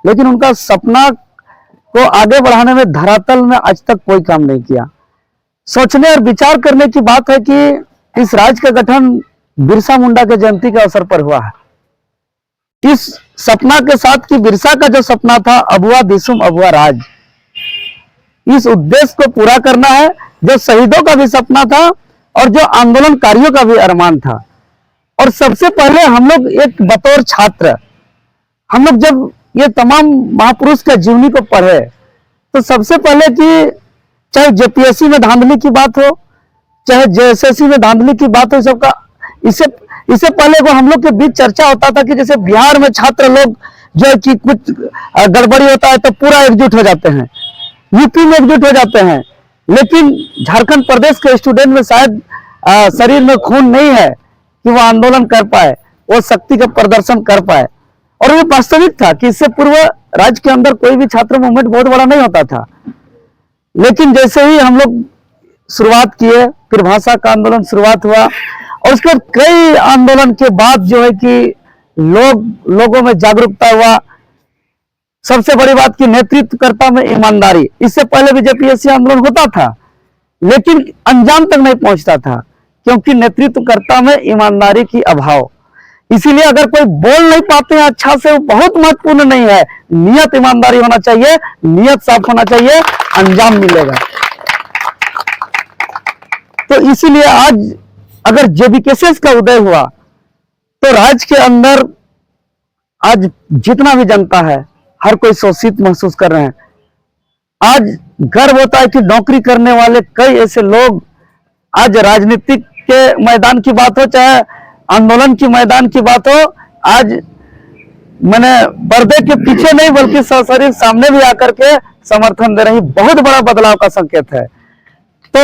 लेकिन उनका सपना को आगे बढ़ाने में धरातल में आज तक कोई काम नहीं किया। सोचने और विचार करने की बात है कि इस राज्य का गठन बिरसा मुंडा के जयंती के अवसर पर हुआ है। इस सपना के साथ कि बिरसा का जो सपना था अबुआ दिसुम अबुआ राज, इस उद्देश्य को पूरा करना है जो शहीदों का भी सपना था और जो आंदोलनकारियों का भी अरमान था। और सबसे पहले हम लोग एक बतौर छात्र, हम लोग जब ये तमाम महापुरुष के जीवनी को पढ़े तो सबसे पहले कि चाहे जेपीएससी में धांधली की बात हो, चाहे जेएसएससी में धांधली की बात हो, सबका इससे पहले को हम लोग के बीच चर्चा होता था कि जैसे बिहार में छात्र लोग जो है कि कुछ गड़बड़ी होता है तो पूरा एकजुट हो जाते हैं, यूपी में एकजुट हो जाते हैं, लेकिन झारखंड प्रदेश के स्टूडेंट में शायद शरीर में खून नहीं है कि वो आंदोलन कर पाए, वो शक्ति का प्रदर्शन कर पाए। और ये वास्तविक था कि इससे पूर्व राज्य के अंदर कोई भी छात्र मूवमेंट बहुत बड़ा नहीं होता था। लेकिन जैसे ही हम लोग शुरुआत किए, फिर भाषा का आंदोलन शुरुआत हुआ और उसके बाद कई आंदोलन के बाद जो है कि लोगों में जागरूकता हुआ। सबसे बड़ी बात की नेतृत्वकर्ता में ईमानदारी। इससे पहले भी जेपीएससी आंदोलन होता था लेकिन अंजाम तक नहीं पहुंचता था क्योंकि नेतृत्वकर्ता में ईमानदारी की अभाव। इसीलिए अगर कोई बोल नहीं पाते हैं अच्छा से, वो बहुत महत्वपूर्ण नहीं है। नियत ईमानदारी होना चाहिए, नियत साफ होना चाहिए, अंजाम मिलेगा। तो इसीलिए आज अगर जेबीकेएस का उदय हुआ तो राज्य के अंदर आज जितना भी जनता है हर कोई शोषित महसूस कर रहे हैं। आज गर्व होता है कि नौकरी करने वाले कई ऐसे लोग, आज राजनीतिक के मैदान की बात हो चाहे आंदोलन की मैदान की बात हो, आज मैंने पर्दे के पीछे नहीं बल्कि सशरीर सामने भी आकर के समर्थन दे रही, बहुत बड़ा बदलाव का संकेत है। तो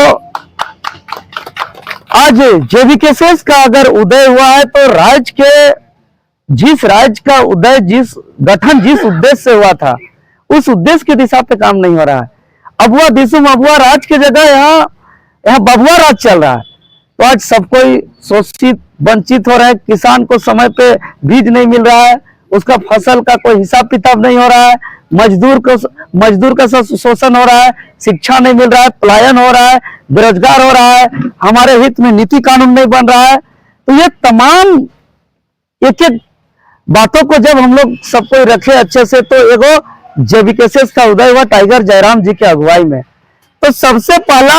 आज जेबीकेएस का अगर उदय हुआ है तो राज्य के जिस राज्य का उदय, जिस गठन जिस उद्देश्य से हुआ था उस उद्देश्य की दिशा पे काम नहीं हो रहा है। अबुआ दिसुम अबुआ राज की जगह यहाँ बबुआ राज चल रहा है। तो आज सब कोई शोषित वंचित हो रहे हैं। किसान को समय पे बीज नहीं मिल रहा है, उसका फसल का कोई हिसाब किताब नहीं हो रहा है, मजदूर का शोषण हो रहा है, शिक्षा नहीं मिल रहा है, पलायन हो रहा है, बेरोजगार हो रहा है, हमारे हित में नीति कानून नहीं बन रहा है। तो ये तमाम एक एक बातों को जब हम लोग सब कोई रखे अच्छे से तो एगो जेबीकेएस का उदय हुआ टाइगर जयराम जी की अगुवाई में। तो सबसे पहला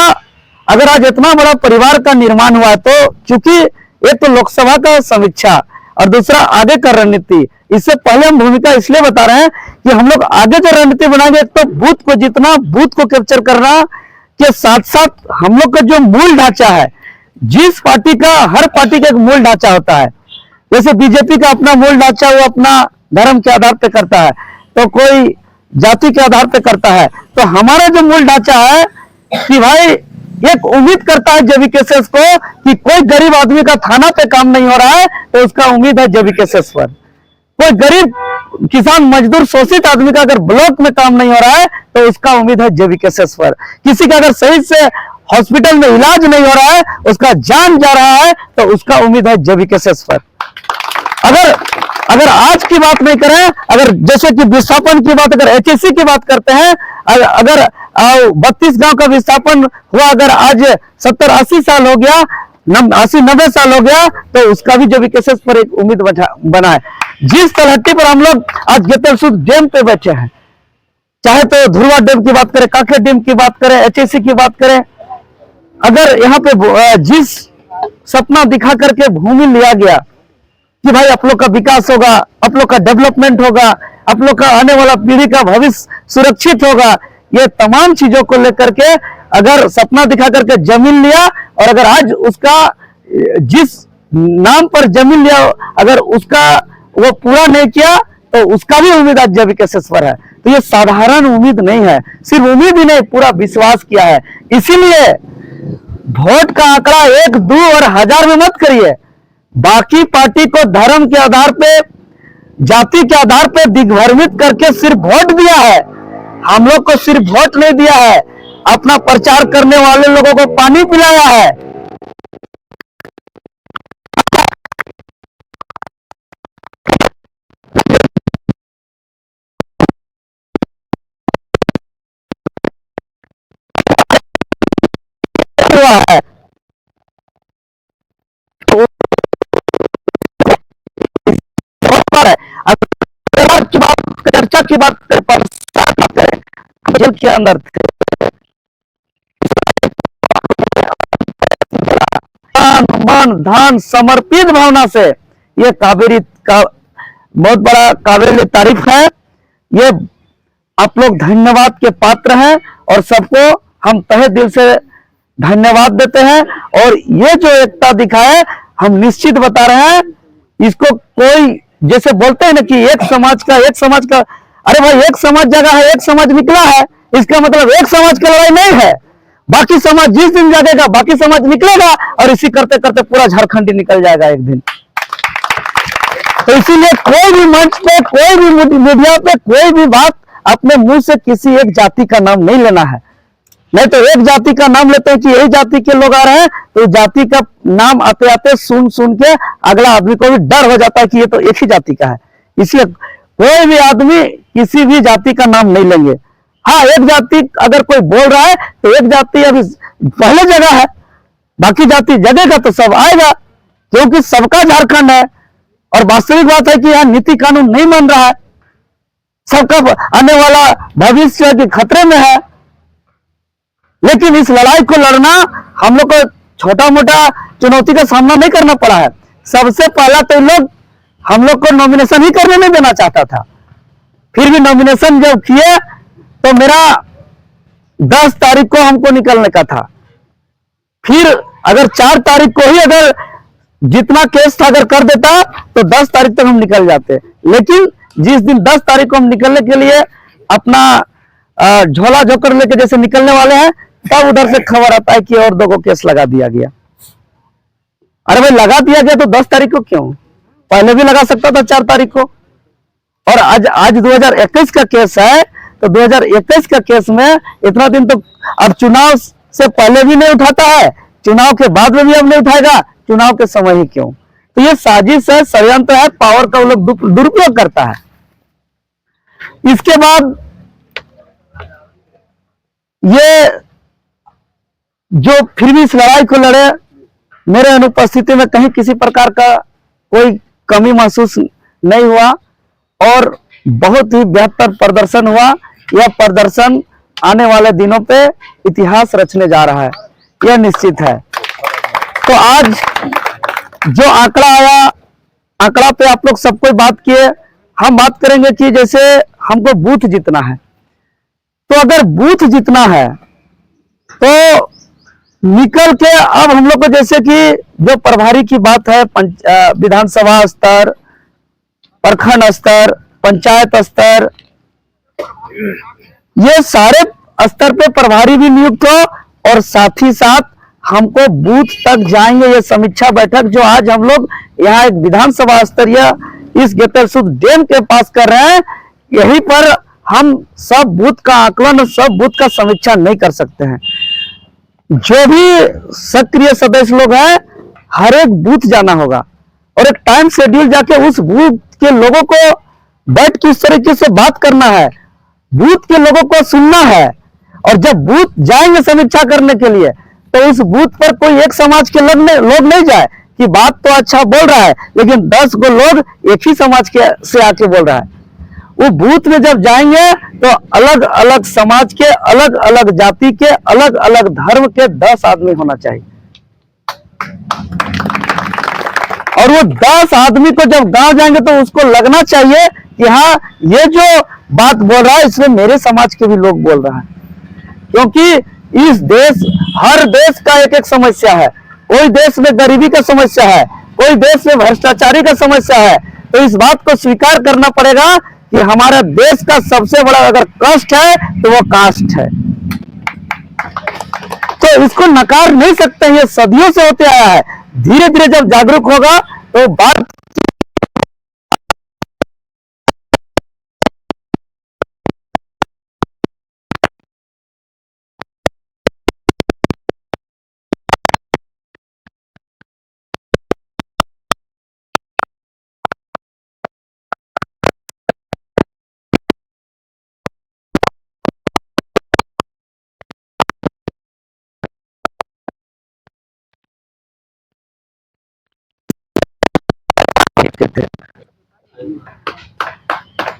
अगर आज इतना बड़ा परिवार का निर्माण हुआ तो चूंकि एक तो लोकसभा का समीक्षा और दूसरा आगे का रणनीति, इससे पहले हम भूमिका इसलिए बता रहे हैं कि हम लोग आगे जो रणनीति बनाएंगे तो बूथ को जितना बूथ को कैप्चर करना के साथ साथ हम लोग का जो मूल ढांचा है, जिस पार्टी का, हर पार्टी का एक मूल ढांचा होता है। जैसे बीजेपी का अपना मूल ढांचा वो अपना धर्म के आधार पर करता है, तो कोई जाति के आधार पर करता है। तो हमारा जो मूल ढांचा है कि भाई एक उम्मीद करता है जेबीकेएस को कि कोई गरीब आदमी का थाना पे काम नहीं हो रहा है तो उसका उम्मीद है जेबीकेएस पर। कोई गरीब किसान मजदूर शोषित आदमी का अगर ब्लॉक में काम नहीं हो रहा है तो उसका उम्मीद है जेबीकेएस पर। किसी का अगर सही से हॉस्पिटल में इलाज नहीं हो रहा है, उसका जान जा रहा है, तो उसका उम्मीद है जेबीकेएस पर। अगर आज की बात नहीं करें, अगर जैसे कि विस्थापन की बात, अगर एचएससी की बात करते हैं, अगर 32 गांव का विस्थापन हुआ, अगर आज 70-80 साल हो गया, 80-90 साल हो गया, तो उसका भी जेबीकेएस पर एक उम्मीद बना है। जिस तलहटी पर हम लोग आज गेतलसूद डैम पे बैठे हैं, चाहे तो धुरवा डैम की बात करें, कांके डैम की बात करें, एचएससी की बात करें, अगर यहाँ पे जिस सपना दिखा करके भूमि लिया गया कि भाई आप लोग का विकास होगा, आप लोग का डेवलपमेंट होगा, आप लोग का आने वाला पीढ़ी का भविष्य सुरक्षित होगा, ये तमाम चीजों को लेकर के अगर सपना दिखा करके जमीन लिया और अगर आज उसका जिस नाम पर जमीन लिया अगर उसका वो पूरा नहीं किया तो उसका भी उम्मीद आज जेबीकेएस पर है। तो ये साधारण उम्मीद नहीं है, सिर्फ उम्मीद ही नहीं, पूरा विश्वास किया है। इसीलिए वोट का आंकड़ा 1, 2 और 1000 में मत करिए। बाकी पार्टी को धर्म के आधार पे, जाति के आधार पे दिग्भ्रमित करके सिर्फ वोट दिया है। हम लोग को सिर्फ वोट नहीं दिया है, अपना प्रचार करने वाले लोगों को पानी पिलाया है। चर्चा की बात करें, जेल के अंदर थे, मन धन समर्पित भावना से ये कावेरी का बहुत बड़ा काबिल तारीफ है। ये आप लोग धन्यवाद के पात्र हैं और सबको हम तहे दिल से धन्यवाद देते हैं। और ये जो एकता दिखाए हम निश्चित बता रहे हैं, इसको कोई जैसे बोलते हैं ना कि एक समाज का, अरे भाई एक समाज जगह है, एक समाज निकला है, इसका मतलब एक समाज की लड़ाई नहीं है। बाकी समाज जिस दिन जागेगा बाकी समाज निकलेगा और इसी करते करते पूरा झारखंड ही निकल जाएगा एक दिन। तो इसीलिए कोई भी मंच पे, कोई भी मीडिया पे कोई भी बात अपने मुंह से किसी एक जाति का नाम नहीं लेना है। नहीं तो एक जाति का नाम लेते हैं कि यही जाति के लोग आ रहे हैं, तो जाति का नाम आते आते सुन सुन के अगला आदमी को भी डर हो जाता है कि ये तो एक ही जाति का है। इसलिए कोई भी आदमी किसी भी जाति का नाम नहीं लेंगे। हाँ, एक जाति अगर कोई बोल रहा है तो एक जाति अभी पहले जगह है, बाकी जाति जगेगा तो सब आएगा, क्योंकि सबका झारखंड है। और वास्तविक बात है कि यहाँ नीति कानून नहीं बन रहा है, सबका आने वाला भविष्य के खतरे में है। लेकिन इस लड़ाई को लड़ना हम लोग को छोटा मोटा चुनौती का सामना नहीं करना पड़ा है। सबसे पहला तो लोग हम लोग को नॉमिनेशन ही करने नहीं देना चाहता था, फिर भी नॉमिनेशन जब किए तो मेरा 10 तारीख को हमको निकलने का था। फिर अगर 4 तारीख को ही अगर जितना केस था अगर कर देता तो 10 तारीख तक हम निकल जाते। लेकिन जिस दिन 10 तारीख को हम निकलने के लिए अपना झोला झोकर लेके जैसे निकलने वाले हैं, तब उधर से खबर आता है कि और 2 को केस लगा दिया गया। अरे भाई, लगा दिया गया तो 10 तारीख को क्यों? पहले भी लगा सकता था 4 तारीख को। और आज 2021 का केस है, तो 2021 का केस में इतना दिन तो अब चुनाव से पहले भी नहीं उठाता है, चुनाव के बाद में भी अब नहीं उठाएगा, चुनाव के समय ही क्यों? तो ये साजिश है, षड्यंत्र है, पावर का वो लोग दुरुपयोग करता है। इसके बाद ये जो फिर भी इस लड़ाई को लड़े, मेरे अनुपस्थिति में कहीं किसी प्रकार का कोई कमी महसूस नहीं हुआ और बहुत ही बेहतर प्रदर्शन हुआ। यह प्रदर्शन आने वाले दिनों पे इतिहास रचने जा रहा है, यह निश्चित है। तो आज जो आंकड़ा आया, आंकड़ा पे आप लोग सब कोई बात किए, हम बात करेंगे कि जैसे हमको बूथ जीतना है, तो अगर बूथ जीतना है तो निकल के अब हम लोग को जैसे कि जो प्रभारी की बात है, विधानसभा स्तर, प्रखंड स्तर, पंचायत स्तर, ये सारे स्तर पे प्रभारी भी नियुक्त हो और साथ ही साथ हमको बूथ तक जाएंगे। ये समीक्षा बैठक जो आज हम लोग यहाँ एक विधानसभा स्तरीय इस गेतलसूद डैम के पास कर रहे हैं, यहीं पर हम सब बूथ का आकलन, सब बूथ का समीक्षा नहीं कर सकते हैं। जो भी सक्रिय सदस्य लोग हैं, हर एक बूथ जाना होगा और एक टाइम शेड्यूल जाके उस बूथ के लोगों को बैठ किस तरीके से बात करना है, बूथ के लोगों को सुनना है। और जब बूथ जाएंगे समीक्षा करने के लिए, तो उस बूथ पर कोई एक समाज के लोग नहीं जाए कि बात तो अच्छा बोल रहा है, लेकिन 10 गो लोग एक ही समाज के से आके बोल रहा है। वो बूथ में जब जाएंगे तो अलग अलग समाज के, अलग अलग जाति के, अलग अलग धर्म के 10 आदमी होना चाहिए। और वो 10 आदमी को जब गांव जाएंगे तो उसको लगना चाहिए कि हाँ, ये जो बात बोल रहा है इसमें मेरे समाज के भी लोग बोल रहा है। क्योंकि इस देश, हर देश का एक एक समस्या है। कोई देश में गरीबी का समस्या है, कोई देश में भ्रष्टाचारी का समस्या है। तो इस बात को स्वीकार करना पड़ेगा कि हमारे देश का सबसे बड़ा अगर कष्ट है तो वो कास्ट है। तो इसको नकार नहीं सकते, ये सदियों से होते आया है। धीरे धीरे जब जागरूक होगा तो बात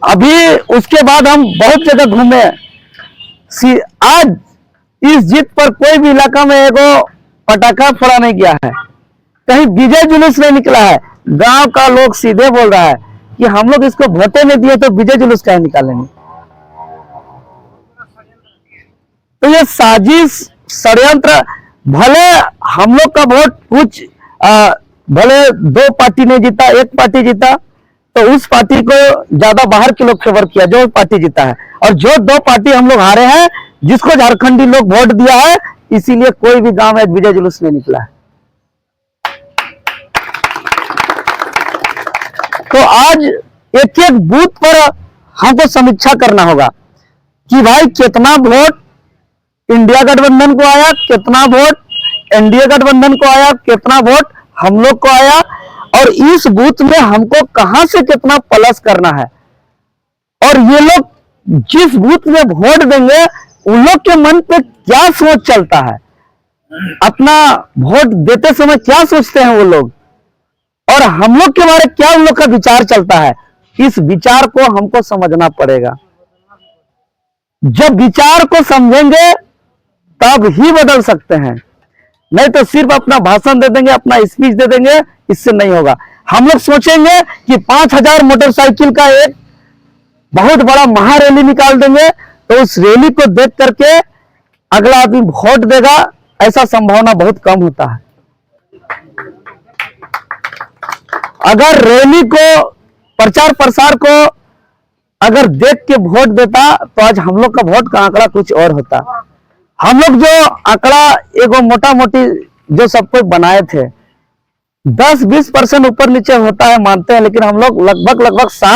अभी उसके बाद हम बहुत जगह घूमे। आज इस जीत पर कोई भी इलाका में एगो पटाखा फोड़ा नहीं गया है, कहीं विजय जुलूस नहीं निकला है। गांव का लोग सीधे बोल रहा है कि हम लोग इसको वोटे नहीं दिए तो विजय जुलूस क्या निकालेंगे। तो ये साजिश षड्यंत्र, भले हम लोग का वोट कुछ भले 2 पार्टी ने जीता, 1 पार्टी जीता, तो उस पार्टी को ज्यादा बाहर के लोग फेवर किया जो पार्टी जीता है, और जो 2 पार्टी हम लोग हारे हैं जिसको झारखंडी लोग वोट दिया है, इसीलिए कोई भी गांव में विजय जुलूस नहीं निकला है। तो आज एक एक बूथ पर हमको समीक्षा करना होगा कि भाई कितना वोट इंडिया गठबंधन को आया, कितना वोट एनडीए गठबंधन को आया, कितना वोट हम लोग को आया, और इस बूथ में हमको कहां से कितना प्लस करना है। और ये लोग जिस बूथ में वोट देंगे उन लोग के मन पे क्या सोच चलता है, अपना वोट देते समय क्या सोचते हैं वो लोग, और हम लोग के बारे में क्या उन लोग का विचार चलता है, इस विचार को हमको समझना पड़ेगा। जब विचार को समझेंगे तब ही बदल सकते हैं, नहीं तो सिर्फ अपना भाषण दे देंगे, अपना स्पीच दे देंगे, इससे नहीं होगा। हम लोग सोचेंगे कि 5000 मोटरसाइकिल का एक बहुत बड़ा महारैली निकाल देंगे तो उस रैली को देख करके अगला आदमी वोट देगा, ऐसा संभावना बहुत कम होता है। अगर रैली को, प्रचार प्रसार को अगर देख के वोट देता तो आज हम लोग का वोट का आंकड़ा कुछ और होता। हम लोग जो आंकड़ा एगो मोटा मोटी जो सब कोई बनाए थे 10-20% ऊपर नीचे होता है मानते हैं, लेकिन हम लोग लगभग